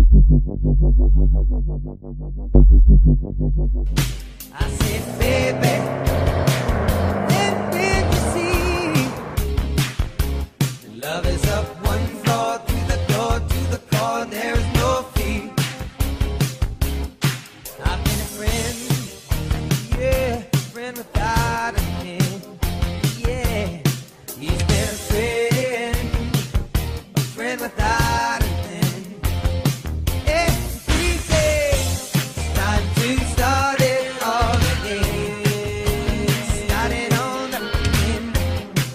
I said, baby, did you see? Love is up one floor, through the door to the car, there is no fee. I've been a friend, yeah, friend without an end, yeah. He's been a friend without an end. Yeah, he said, it's time to start it all again. Start it on the end.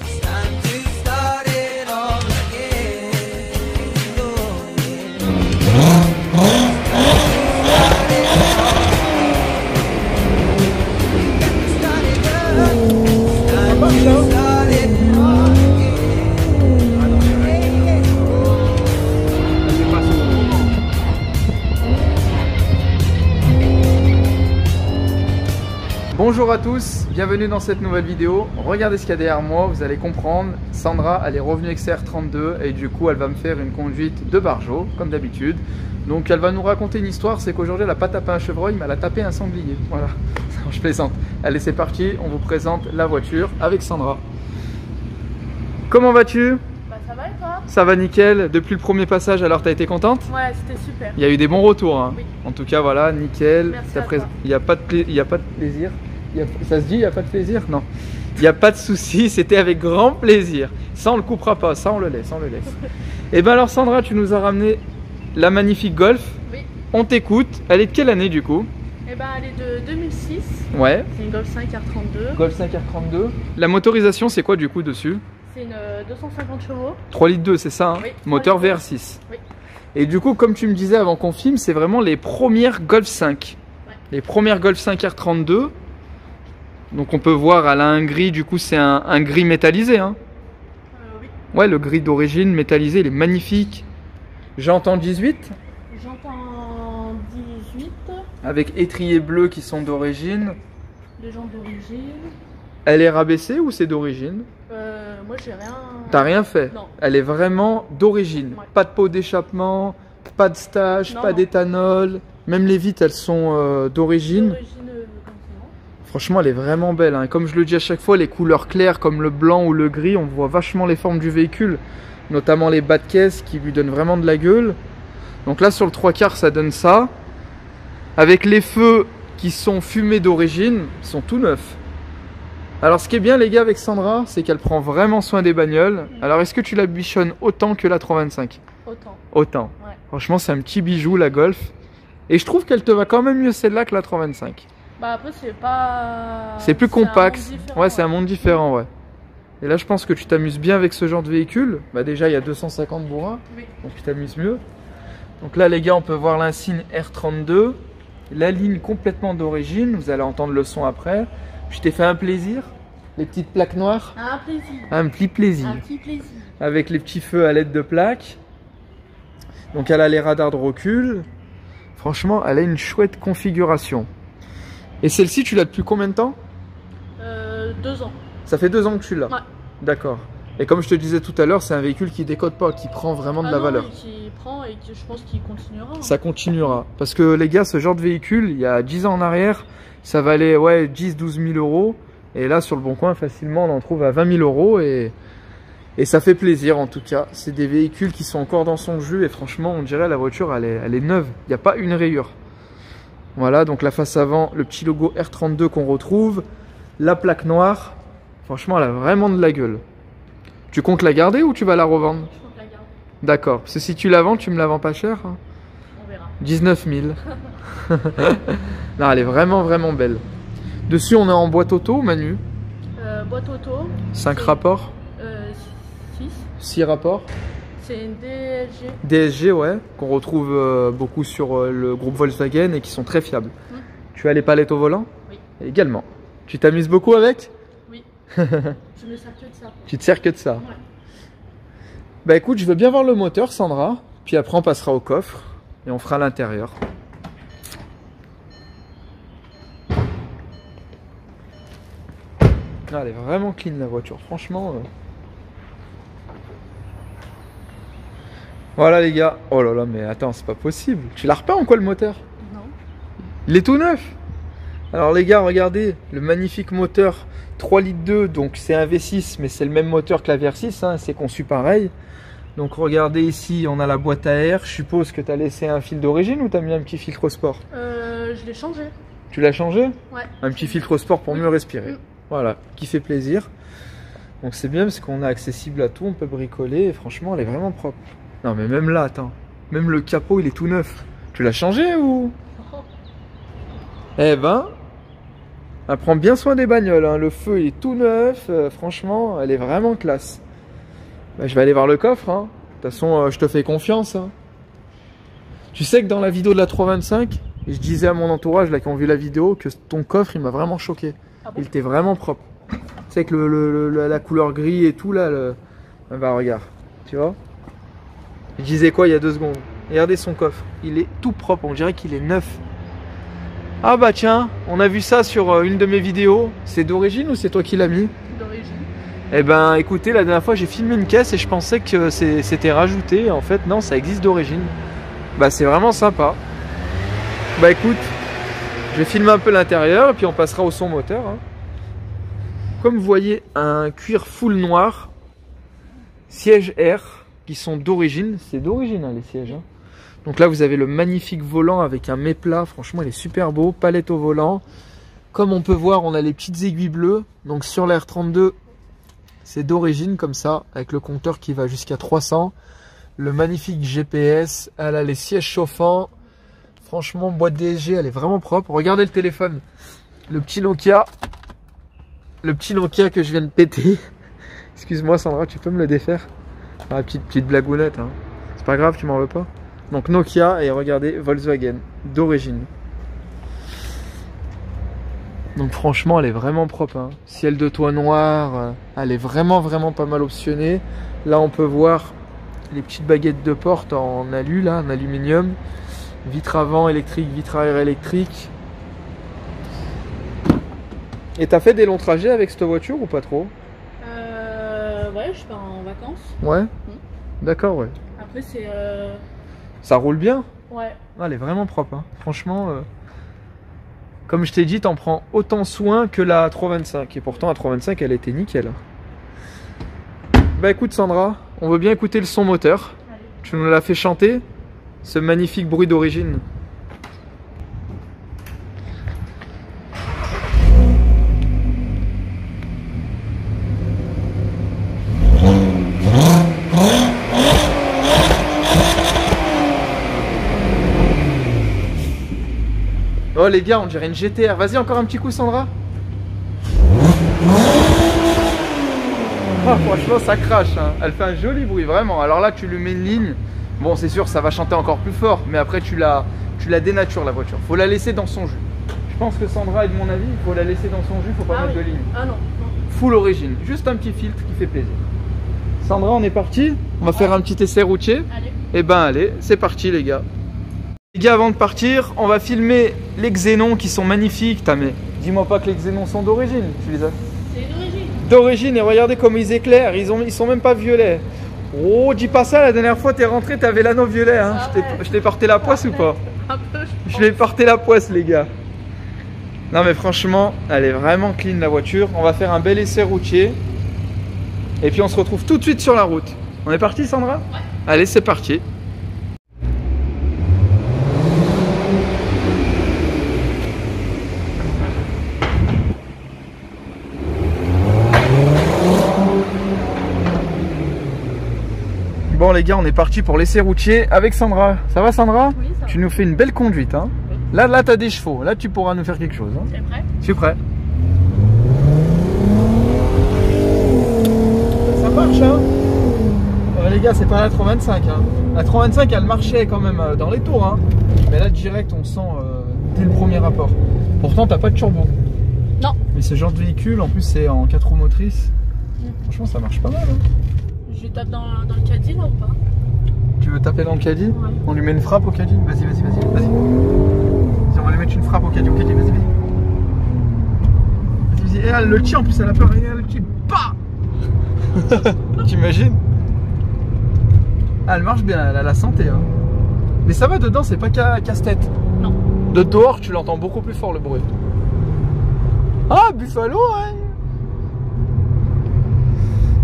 It's time to start it all again. Oh, start it up. It's time to start it all again. Bonjour à tous, bienvenue dans cette nouvelle vidéo. Regardez ce qu'il y a derrière moi, vous allez comprendre. Sandra, elle est revenue avec sa R32 et du coup elle va me faire une conduite de Barjo, comme d'habitude. Donc elle va nous raconter une histoire, c'est qu'aujourd'hui elle n'a pas tapé un chevreuil, mais elle a tapé un sanglier. Voilà, non, je plaisante. Allez, c'est parti, on vous présente la voiture avec Sandra. Comment vas-tu? Bah ça va et toi? Ça va nickel, depuis le premier passage, alors t'as été contente? Ouais, c'était super. Il y a eu des bons retours, hein. Oui. En tout cas voilà, nickel. Merci à toi. Il n'y a pas de plaisir. Ça se dit, il n'y a pas de plaisir? Non. Il n'y a pas de souci, c'était avec grand plaisir. Ça, on le coupera pas, ça, on le laisse, Et bien alors, Sandra, tu nous as ramené la magnifique Golf. Oui. On t'écoute. Elle est de quelle année, du coup? Et ben elle est de 2006. Ouais. C'est une Golf 5 R32. Golf 5 R32. La motorisation, c'est quoi, du coup, dessus? C'est une 250 chevaux. 3 litres 2, c'est ça, hein? Oui, Moteur 3 litres. VR6. Oui. Et du coup, comme tu me disais avant qu'on filme, c'est vraiment les premières Golf 5. Ouais. Les premières Golf 5 R32. Donc on peut voir, elle a un gris, du coup c'est un gris métallisé, hein. Oui. Ouais, le gris d'origine métallisé, il est magnifique. J'entends 18, J'entends 18. avec étriers bleus qui sont d'origine. Les gens d'origine. Elle est rabaissée ou c'est d'origine? Moi j'ai rien. T'as rien fait? Non. Elle est vraiment d'origine. Ouais. Pas de pot d'échappement, pas de stage, Non, pas non. d'éthanol. Même les vitres, elles sont d'origine. D'origine comme ça. Franchement, elle est vraiment belle, hein. Comme je le dis à chaque fois, les couleurs claires comme le blanc ou le gris, on voit vachement les formes du véhicule. Notamment les bas de caisse qui lui donnent vraiment de la gueule. Donc là, sur le 3/4, ça donne ça. Avec les feux qui sont fumés d'origine, ils sont tout neufs. Alors, ce qui est bien, les gars, avec Sandra, c'est qu'elle prend vraiment soin des bagnoles. Alors, est-ce que tu la bichonnes autant que la 325? Autant. Autant. Ouais. Franchement, c'est un petit bijou, la Golf. Et je trouve qu'elle te va quand même mieux celle-là que la 325. Bah après c'est pas. C'est plus un monde compact. différent, Ouais, c'est un monde différent, ouais. Et là, je pense que tu t'amuses bien avec ce genre de véhicule. Bah déjà, il y a 250 bourrins, Oui. donc tu t'amuses mieux. Donc là, les gars, on peut voir l'insigne R32. La ligne complètement d'origine. Vous allez entendre le son après. Je t'ai fait un plaisir. Les petites plaques noires. Un plaisir. Un petit plaisir. Un petit plaisir. Avec les petits feux à l'aide de plaques. Donc elle a les radars de recul. Franchement, elle a une chouette configuration. Et celle-ci, tu l'as depuis combien de temps? 2 ans. Ça fait 2 ans que tu l'as? Ouais. D'accord. Et comme je te disais tout à l'heure, c'est un véhicule qui décode pas, qui prend vraiment de la non, valeur. mais qui prend et qui, je pense qu'il continuera. Ça continuera. Parce que les gars, ce genre de véhicule, il y a 10 ans en arrière, ça valait 10-12 000 euros. Et là, sur le Bon Coin, facilement, on en trouve à 20 000 euros. Et ça fait plaisir en tout cas. C'est des véhicules qui sont encore dans son jus. Et franchement, on dirait la voiture, elle est neuve. Il n'y a pas une rayure. Voilà, donc la face avant, le petit logo R32 qu'on retrouve. La plaque noire. Franchement, elle a vraiment de la gueule. Tu comptes la garder ou tu vas la revendre? Je compte la garder. D'accord. Parce que si tu la vends, tu me la vends pas cher, hein? On verra. 19 000. Non, elle est vraiment, vraiment belle. Dessus, on est en boîte auto, Manu. Boîte auto. 5 C'est- rapports, 6. 6 rapports. C'est une DSG. DSG, ouais, qu'on retrouve beaucoup sur le groupe Volkswagen et qui sont très fiables. Tu as les palettes au volant? Oui. Également. Tu t'amuses beaucoup avec? Oui. Je me sers que de ça. Tu te sers que de ça? Ouais. Bah écoute, je veux bien voir le moteur, Sandra. Puis après, on passera au coffre et on fera l'intérieur. Ah, elle est vraiment clean la voiture, franchement. Voilà les gars. Oh là là, mais attends, c'est pas possible. Tu l'as repeint ou quoi le moteur? Non. Il est tout neuf. Alors les gars, regardez le magnifique moteur 3 litres 2, donc c'est un V6, mais c'est le même moteur que la VR6, hein, c'est conçu pareil. Donc regardez ici, on a la boîte à air. Je suppose que tu as laissé un fil d'origine ou tu as mis un petit filtre sport? Je l'ai changé. Tu l'as changé? Ouais. Un petit filtre sport pour mieux respirer. Mm. Voilà, qui fait plaisir. Donc c'est bien parce qu'on est accessible à tout, on peut bricoler et franchement elle est vraiment propre. Non mais même là, attends, même le capot il est tout neuf. Tu l'as changé ou? Eh ben, elle prend bien soin des bagnoles, hein. Le feu il est tout neuf, franchement elle est vraiment classe. Bah, je vais aller voir le coffre, hein. De toute façon je te fais confiance, hein. Tu sais que dans la vidéo de la 325, je disais à mon entourage là qui ont vu la vidéo que ton coffre il m'a vraiment choqué. Ah bon? Il était vraiment propre. Tu sais que la couleur gris et tout là, bah regarde, tu vois. Je disais quoi il y a 2 secondes? Regardez son coffre, il est tout propre, on dirait qu'il est neuf. Ah bah tiens, on a vu ça sur une de mes vidéos. C'est d'origine ou c'est toi qui l'as mis? D'origine. Eh ben écoutez, la dernière fois j'ai filmé une caisse et je pensais que c'était rajouté. En fait non, ça existe d'origine. Bah c'est vraiment sympa. Bah écoute, je vais filmer un peu l'intérieur et puis on passera au son moteur, hein. Comme vous voyez, un cuir full noir, siège air qui sont d'origine. C'est d'origine hein, les sièges, hein. Donc là vous avez le magnifique volant avec un méplat, franchement il est super beau, palette au volant. Comme on peut voir, on a les petites aiguilles bleues. Donc sur l'R32, c'est d'origine comme ça, avec le compteur qui va jusqu'à 300. Le magnifique GPS, elle a les sièges chauffants. Franchement, boîte DSG, elle est vraiment propre. Regardez le téléphone, le petit Nokia. Le petit Nokia que je viens de péter. Excuse-moi Sandra, tu peux me le défaire? Ah, petite blagounette, hein. C'est pas grave, tu m'en veux pas? Donc Nokia et regardez Volkswagen d'origine. Donc franchement elle est vraiment propre, hein. Ciel de toit noir, elle est vraiment pas mal optionnée. Là on peut voir les petites baguettes de porte en alu là, en aluminium. Vitre avant électrique, vitre arrière électrique. Et t'as fait des longs trajets avec cette voiture ou pas trop? Ouais, je pars en vacances. Ouais. D'accord, ouais. Après c'est Ça roule bien? ouais. Ah, elle est vraiment propre, hein. Franchement, comme je t'ai dit, t'en prends autant soin que la 325. Et pourtant, la 325, elle était nickel. Bah écoute Sandra, on veut bien écouter le son moteur. Allez. Tu nous l'as fait chanter, ce magnifique bruit d'origine. Oh les gars, on dirait une GTR. Vas-y, encore un petit coup Sandra. Ah, franchement ça crache, hein. Elle fait un joli bruit vraiment. Alors là tu lui mets une ligne. Bon c'est sûr ça va chanter encore plus fort. Mais après tu la dénatures la voiture. Faut la laisser dans son jus. Je pense que Sandra est de mon avis. Il faut la laisser dans son jus. Faut pas mettre de ligne. Ah non, non. Full origine. Juste un petit filtre qui fait plaisir. Sandra on est parti. On va faire un petit essai routier. Allez. Et ben allez, c'est parti les gars. Les gars, avant de partir, on va filmer les xénons qui sont magnifiques. Mais dis-moi pas que les xénons sont d'origine. Tu les as? C'est d'origine. D'origine, et regardez comme ils éclairent. Ils sont même pas violets. Oh, dis pas ça, la dernière fois t'es rentré, t'avais l'anneau violet. Hein. Ah Je t'ai porté la poisse ou pas? Un peu, Je l'ai porté la poisse, les gars. Non mais franchement, elle est vraiment clean la voiture. On va faire un bel essai routier. Et puis on se retrouve tout de suite sur la route. On est parti Sandra? Ouais. Allez, c'est parti. Bon les gars, on est parti pour l'essai routier avec Sandra. Ça va Sandra? Oui, ça va. Tu nous fais une belle conduite, hein. Oui. Là t'as des chevaux. Là tu pourras nous faire quelque chose, hein. T'es prêt? Je suis prêt. Ça marche, hein. Les gars, c'est pas la 325, hein. La 325 elle marchait quand même dans les tours, hein. Mais là direct on sent dès le premier rapport. Pourtant t'as pas de turbo. Non. Mais ce genre de véhicule, en plus c'est en 4 roues motrices. Franchement ça marche pas mal, hein. Je tape dans le caddie là ou pas? Tu veux taper dans le caddie? Ouais. On lui met une frappe au caddie? Vas-y. Vas-y, on va lui mettre une frappe au caddie, vas-y. Vas-y. Et elle le tient en plus, elle a peur, et elle le tient. Bah. T'imagines? Ah, elle marche bien, elle a la santé. Hein. Mais ça va dedans, c'est pas casse-tête. Non. De dehors, tu l'entends beaucoup plus fort le bruit. Ah, Buffalo, hein.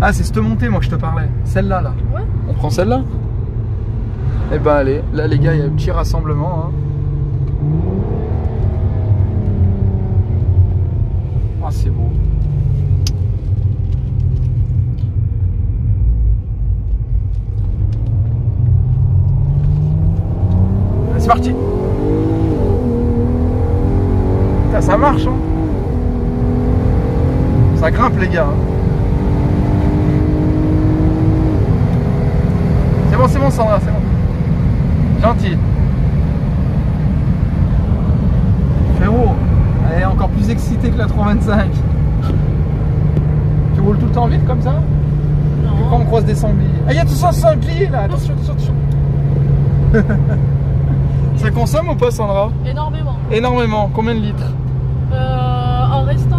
Ah, c'est cette montée, moi, que je te parlais. Celle-là, là. Ouais. On prend celle-là? Eh ben, allez. Là, les gars, il y a un petit rassemblement. Hein. Ah, c'est beau. Allez, c'est parti. Putain, ça marche, hein. Ça grimpe, les gars. Hein. C'est bon, Sandra, c'est bon. Gentil. Frérot, elle est encore plus excitée que la 325. Tu roules tout le temps vite comme ça? Non. Quand on croise des sangliers. Ah, il y a tout ça, sanglier là. Attention, attention. Ça consomme ou pas, Sandra? Énormément. Énormément. Combien de litres? En restant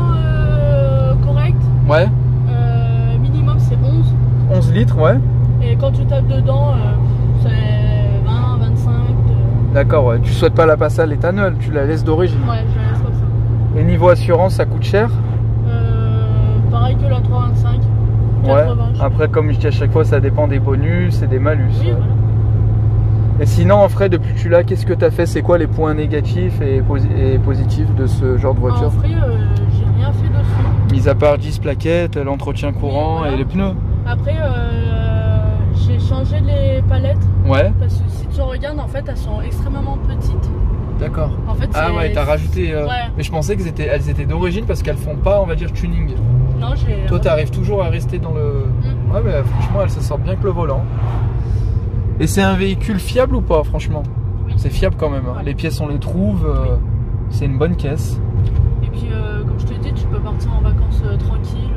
correct, Ouais. minimum c'est 11. 11 litres, ouais. Et quand tu tapes dedans, c'est 20, 25. D'accord, ouais. Tu souhaites pas la passer à l'éthanol, tu la laisses d'origine. Ouais, je la laisse comme ça. Et niveau assurance, ça coûte cher? Pareil que la 325. 80, Ouais. je sais Après, comme je dis à chaque fois, ça dépend des bonus et des malus. pas. Oui, voilà. Et sinon, en frais, depuis que tu l'as, qu'est-ce que tu as fait? C'est quoi les points négatifs et positifs de ce genre de voiture? En frais, j'ai rien fait dessus. Mis à part 10 plaquettes, l'entretien courant voilà. et les pneus. Après, j'ai changé les palettes. Ouais. Parce que si tu regardes, en fait, elles sont extrêmement petites. D'accord. En fait, Ah ouais, t'as rajouté. Ouais. Mais je pensais qu'elles étaient d'origine parce qu'elles font pas, on va dire, tuning. Non, j'ai. Toi, t'arrives toujours à rester dans le. Ouais, mais franchement, elle se sort bien que le volant. Et c'est un véhicule fiable ou pas, franchement? Oui. C'est fiable quand même. Hein. Ouais. Les pièces, on les trouve. Oui. C'est une bonne caisse. Et puis, comme je te dis, tu peux partir en vacances tranquille.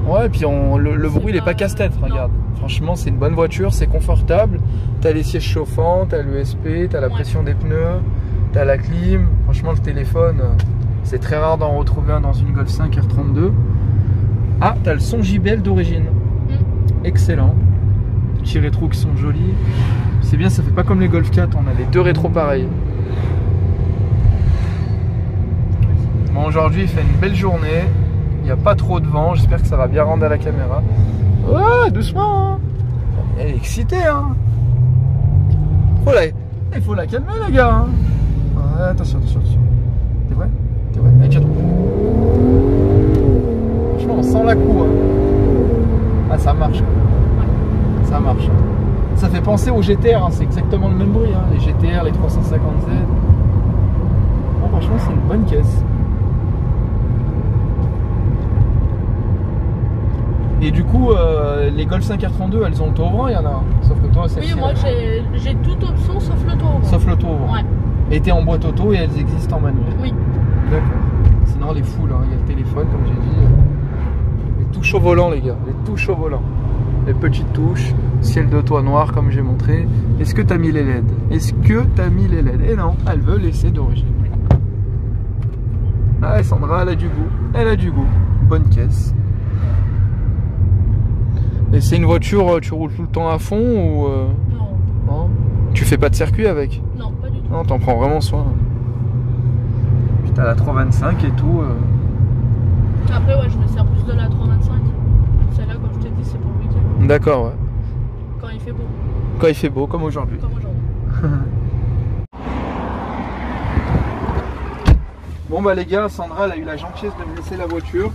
Ouais, et puis le bruit, il est pas casse-tête, non. regarde. Franchement, c'est une bonne voiture, c'est confortable. T'as les sièges chauffants, t'as l'USP, t'as la pression des pneus, t'as la clim. Franchement, le téléphone, c'est très rare d'en retrouver un dans une Golf 5 R32. Ah, t'as le son JBL d'origine. Excellent. Petits rétros qui sont jolis. C'est bien, ça fait pas comme les Golf 4, on a les deux rétros pareils. Bon, aujourd'hui, il fait une belle journée. Il n'y a pas trop de vent, j'espère que ça va bien rendre à la caméra. Ouais, doucement, hein. Elle est excitée, hein. Il faut la calmer, les gars, hein. Ouais, attention, attention, attention. T'es vrai? T'es vrai? Allez, tiens-toi. Franchement, on sent la cour, hein. Ah, ça marche. Ça marche. Ça fait penser aux GTR, hein. C'est exactement le même bruit, hein. Les GTR, les 350Z. Bon, franchement, c'est une bonne caisse. Et du coup, les Golf 5 R32, elles ont le toit ouvrant, il y en a. Sauf que toi, Oui, moi j'ai toute option sauf le toit. Sauf le toit ouvrant. Ouais. Et t'es en boîte auto et elles existent en manuel. Oui. D'accord. Sinon, les full, hein. Il y a le téléphone, comme j'ai dit. Les touches au volant, les gars. Les touches au volant. Les petites touches. Ciel de toit noir, comme j'ai montré. Est-ce que t'as mis les LED? Est-ce que t'as mis les LED? Et non, elle veut laisser d'origine. Ah, Sandra, elle a du goût. Elle a du goût. Bonne caisse. Et c'est une voiture, tu roules tout le temps à fond ou Non. non? Tu fais pas de circuit avec? Non, pas du tout. Non, t'en prends vraiment soin. Puis t'as la 325 et tout. Après, ouais, je me sers plus de la 325. Celle-là, comme je t'ai dit, c'est pour le week-end. D'accord, ouais. Quand il fait beau. Quand il fait beau, comme aujourd'hui. Comme aujourd'hui. Bon bah les gars, Sandra elle a eu la gentillesse de me laisser la voiture.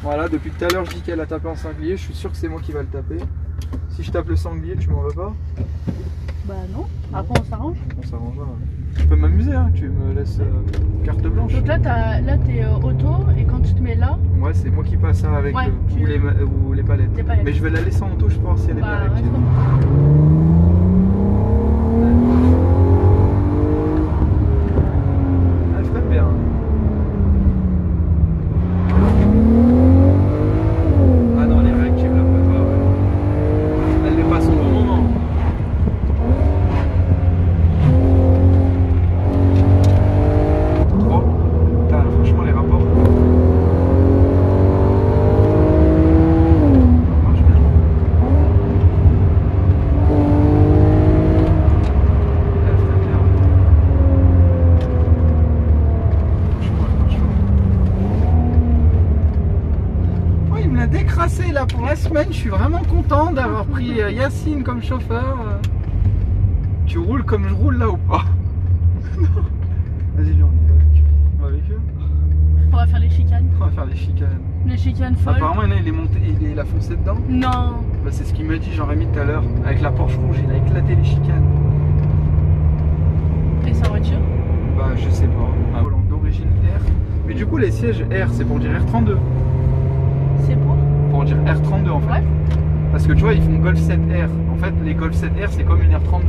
Voilà, depuis tout à l'heure je dis qu'elle a tapé en sanglier, je suis sûr que c'est moi qui va le taper. Si je tape le sanglier, tu m'en veux pas? Bah non. Après, on s'arrange. On s'arrangera. Je peux m'amuser, hein, tu me laisses carte blanche. Donc là, t'es auto et quand tu te mets là, Ouais, c'est moi qui passe avec Ouais, ou les palettes. Les palettes. Mais je vais la laisser en auto, je peux voir si elle est bien bah, réactive. reste comme Elle freine bien. Ah non, elle est réactive là, pas ouais. Elle n'est pas à son bon moment. Trop. Putain, franchement, les rapports. Ça marche bien. semaine, je suis vraiment content d'avoir pris Yacine comme chauffeur. Tu roules comme je roule là ou pas? Vas-y, viens, on va avec eux. On va faire les chicanes. On va faire les chicanes. Les chicanes folles. Apparemment, il est monté, il a foncé dedans. Non. Bah, c'est ce qu'il m'a dit Jean-Rémy tout à l'heure. Avec la Porsche rouge, il a éclaté les chicanes. Et sa voiture? Bah, je sais pas. Un volant d'origine R. Mais du coup, les sièges R, c'est pour dire R32. C'est pour Pour dire R32 en fait. Ouais. Parce que tu vois, ils font Golf 7R. En fait, les Golf 7R, c'est comme une R32.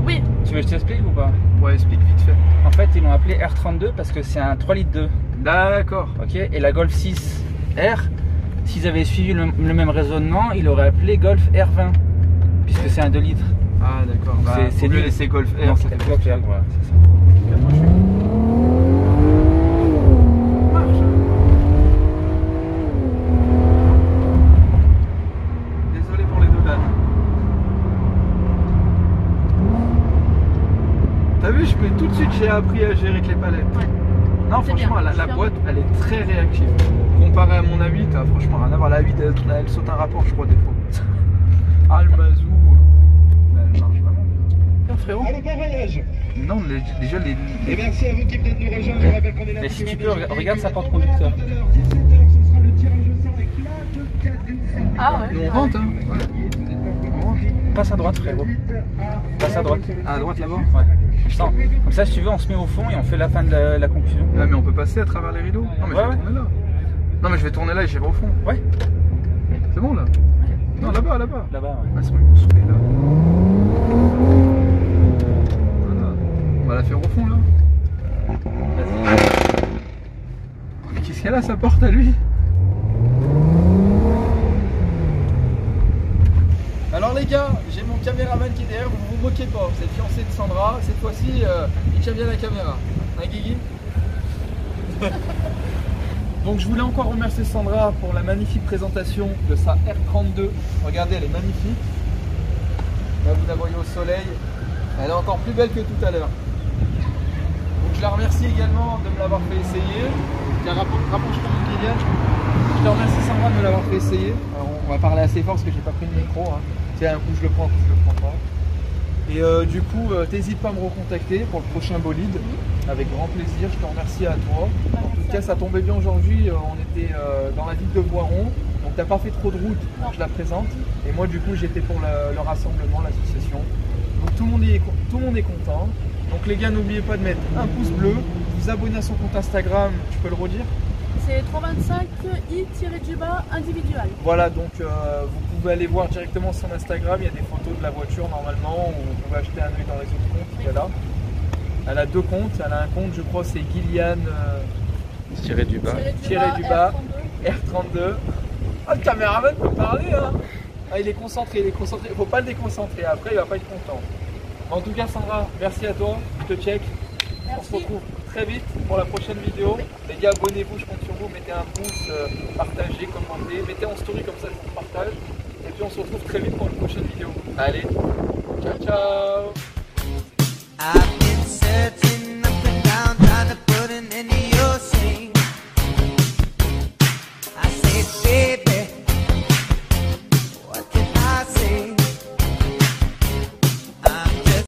Oui. Tu veux que je t'explique ou pas? Ouais, explique vite fait. En fait, ils l'ont appelé R32 parce que c'est un 3 litres 2. D'accord. Ok. Et la Golf 6 R, s'ils avaient suivi le même raisonnement, ils l'auraient appelé Golf R20 puisque c'est un 2 litres. Ah, d'accord. Bah, C'est mieux nul. laisser Golf R. Non, ça c'est fait Golf plaisir. R, voilà, c'est ça. Moi, je suis- Marche. Désolé pour les doudanes. T'as vu, tout de suite j'ai appris à gérer avec les palettes. Ouais. Non, C'est franchement, bien, la je suis boîte, elle est très réactive. Comparé à mon A8, franchement, rien à voir. La A8, elle saute un rapport, je crois, des fois. Ah, le Mazou, elle marche vraiment bien. Tiens, frérot. Allô, bon voyage. Non, déjà, les... Et merci à vous qui venez de nous rejoindre. Je rappelle qu'on est là. Mais tous si les tu peux, vendredis. regarde sa porte conducteur. Tout à l'heure, 17h, ce sera le tirage au sort avec la de cadeau. Ah ouais. Nous, on rentre, hein. Ouais. On rentre. Passe à droite, frérot. Passe à droite. À droite, là-bas. Ouais. Sans. Comme ça, si tu veux, on se met au fond et on fait la fin de la conclusion. Ah, mais on peut passer à travers les rideaux. Non, mais Ouais, je vais ouais. tourner là. Non, mais je vais tourner là et j'irai au fond. Ouais. C'est bon, là? Non, là-bas, là-bas. Là-bas, ouais. Ah, c'est bon, ils vont sauter là. Voilà. On va la faire au fond, là. Vas-y. Qu'est-ce qu'elle a, sa porte à lui? Alors les gars, j'ai mon caméraman qui est derrière, vous vous moquez pas, vous êtes fiancé de Sandra, cette fois-ci il tient bien la caméra. Hein Guigui? Donc je voulais encore remercier Sandra pour la magnifique présentation de sa R32. Regardez, elle est magnifique. Là vous la voyez au soleil, elle est encore plus belle que tout à l'heure. Donc je la remercie également de me l'avoir fait essayer. Tiens, rapproche-toi de Kylian. Je te remercie Sandra de me l'avoir fait essayer. Alors, on va parler assez fort parce que j'ai pas pris le micro. Hein. Tiens, un coup je le prends, un coup je le prends pas. Et du coup, t'hésites pas à me recontacter pour le prochain bolide. Avec grand plaisir, je te remercie à toi. En tout cas, ça tombait bien aujourd'hui. On était dans la ville de Boiron. Donc t'as pas fait trop de route quand je la présente. Et moi du coup j'étais pour le rassemblement, l'association. Donc tout le monde est content. Donc les gars, n'oubliez pas de mettre un pouce bleu, vous abonner à son compte Instagram, tu peux le redire? C'est 325 i-du-bas individuel. Voilà, donc vous pouvez aller voir directement son Instagram, il y a des photos de la voiture normalement, ou vous pouvez acheter un œil dans les autres comptes qu'elle a. Elle a deux comptes, elle a un compte, je crois c'est Gillian Tiré du bas. tiré du bas, R32. R32. Ah, le caméraman peut parler, hein. Ah, il est concentré, faut pas le déconcentrer, après il va pas être content. En tout cas Sandra, merci à toi, je te check. On se Merci. retrouve très vite pour la prochaine vidéo. Les gars, abonnez-vous, je compte sur vous, mettez un pouce, partagez, commentez, mettez en story comme ça je vous partage. Et puis on se retrouve très vite pour une prochaine vidéo. Allez, ciao ciao.